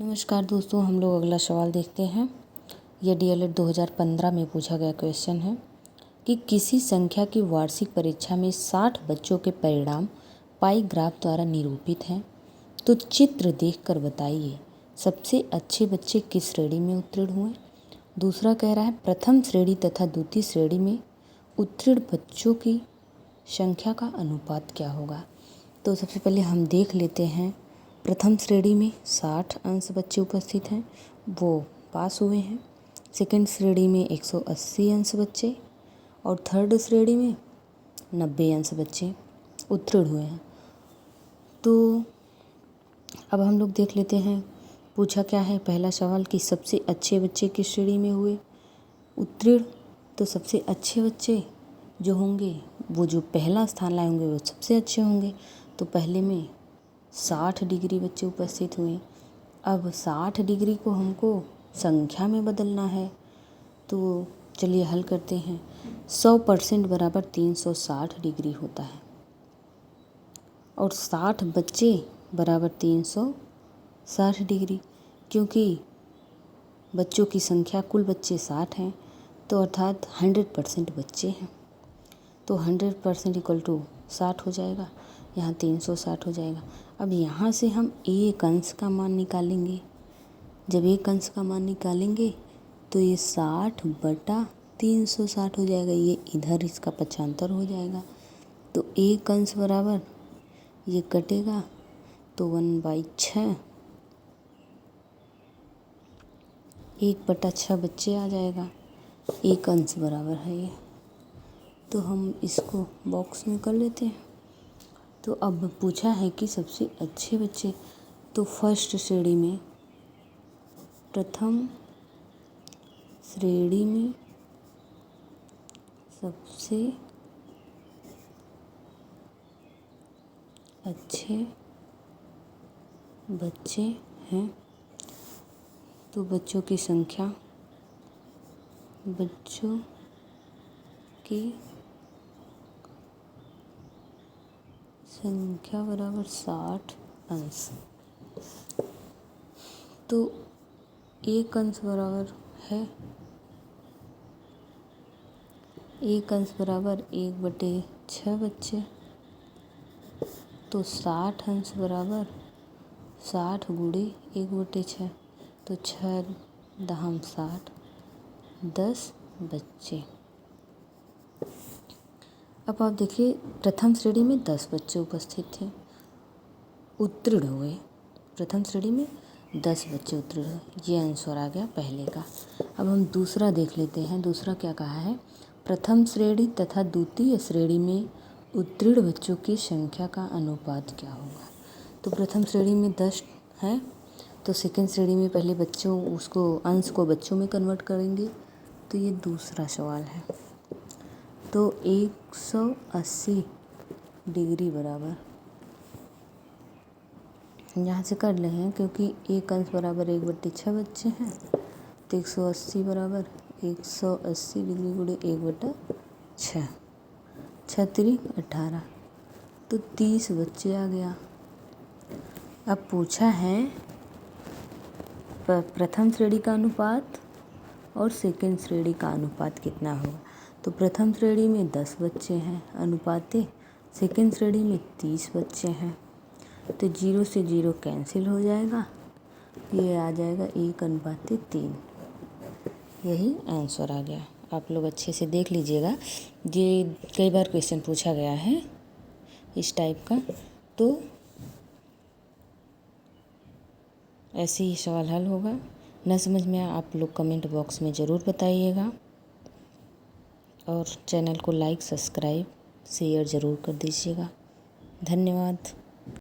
नमस्कार दोस्तों, हम लोग अगला सवाल देखते हैं। यह डीएलएड 2015 में पूछा गया क्वेश्चन है कि किसी संख्या की वार्षिक परीक्षा में 60 बच्चों के परिणाम पाई ग्राफ द्वारा निरूपित हैं, तो चित्र देखकर बताइए सबसे अच्छे बच्चे किस श्रेणी में उत्तीर्ण हुए। दूसरा कह रहा है प्रथम श्रेणी तथा द्वितीय श्रेणी में उत्तीर्ण बच्चों की संख्या का अनुपात क्या होगा। तो सबसे पहले हम देख लेते हैं। प्रथम श्रेणी में 60 अंश बच्चे उपस्थित हैं, वो पास हुए हैं। सेकंड श्रेणी में 180 अंश बच्चे और थर्ड श्रेणी में 90 अंश बच्चे उत्तीर्ण हुए हैं। तो अब हम लोग देख लेते हैं पूछा क्या है। पहला सवाल कि सबसे अच्छे बच्चे किस श्रेणी में हुए उत्तीर्ण। तो सबसे अच्छे बच्चे जो होंगे, वो जो पहला स्थान लाए होंगे वो सबसे अच्छे होंगे। तो पहले में 60 डिग्री बच्चे उपस्थित हुए। अब 60 डिग्री को हमको संख्या में बदलना है, तो चलिए हल करते हैं। 100% बराबर 360 डिग्री होता है और 60 बच्चे बराबर 360 डिग्री, क्योंकि बच्चों की संख्या कुल बच्चे 60 हैं, तो अर्थात 100% बच्चे हैं। तो 100% इक्वल टू 60 हो जाएगा, यहाँ 360 हो जाएगा। अब यहाँ से हम एक अंश का मान निकालेंगे। जब एक अंश का मान निकालेंगे तो ये 60/360 हो जाएगा, ये इधर इसका 75 हो जाएगा। तो एक अंश बराबर ये कटेगा तो 1/6, 1/6 बच्चे आ जाएगा। एक अंश बराबर है ये, तो हम इसको बॉक्स में कर लेते हैं। तो अब पूछा है कि सबसे अच्छे बच्चे, तो फर्स्ट श्रेणी में प्रथम श्रेणी में सबसे अच्छे बच्चे हैं। तो बच्चों की संख्या बराबर 60 अंश। तो एक अंश बराबर है, एक अंश बराबर 1/6 बच्चे। तो 60 अंश बराबर 60 गुणे 1/6, तो 6 दहम 60, 10 बच्चे। अब आप देखिए प्रथम श्रेणी में 10 बच्चे उपस्थित थे, उत्तीर्ण हुए। प्रथम श्रेणी में 10 बच्चे उत्तीर्ण हुए, ये आंसर आ गया पहले का। अब हम दूसरा देख लेते हैं। दूसरा क्या कहा है, प्रथम श्रेणी तथा द्वितीय श्रेणी में उत्तीर्ण बच्चों की संख्या का अनुपात क्या होगा। तो प्रथम श्रेणी में 10 है, तो सेकंड श्रेणी में पहले बच्चों उसको अंश को बच्चों में कन्वर्ट करेंगे। तो ये दूसरा सवाल है। तो 180 डिग्री बराबर, यहाँ से कर रहे हैं क्योंकि एक अंश बराबर 1/6 बच्चे हैं, तो 180 बराबर 180 डिग्री गुणे 1/6, 6×3 18, तो 30 बच्चे आ गया। अब पूछा है प्रथम श्रेणी का अनुपात और सेकंड श्रेणी का अनुपात कितना होगा। तो प्रथम श्रेणी में 10 बच्चे हैं अनुपाते, सेकंड श्रेणी में 30 बच्चे हैं। तो 0 से 0 कैंसिल हो जाएगा, ये आ जाएगा 1/3। यही आंसर आ गया। आप लोग अच्छे से देख लीजिएगा, ये कई बार क्वेश्चन पूछा गया है इस टाइप का, तो ऐसे ही सवाल हल होगा। न समझ में आप लोग कमेंट बॉक्स में ज़रूर बताइएगा और चैनल को लाइक, सब्सक्राइब, शेयर ज़रूर कर दीजिएगा। धन्यवाद।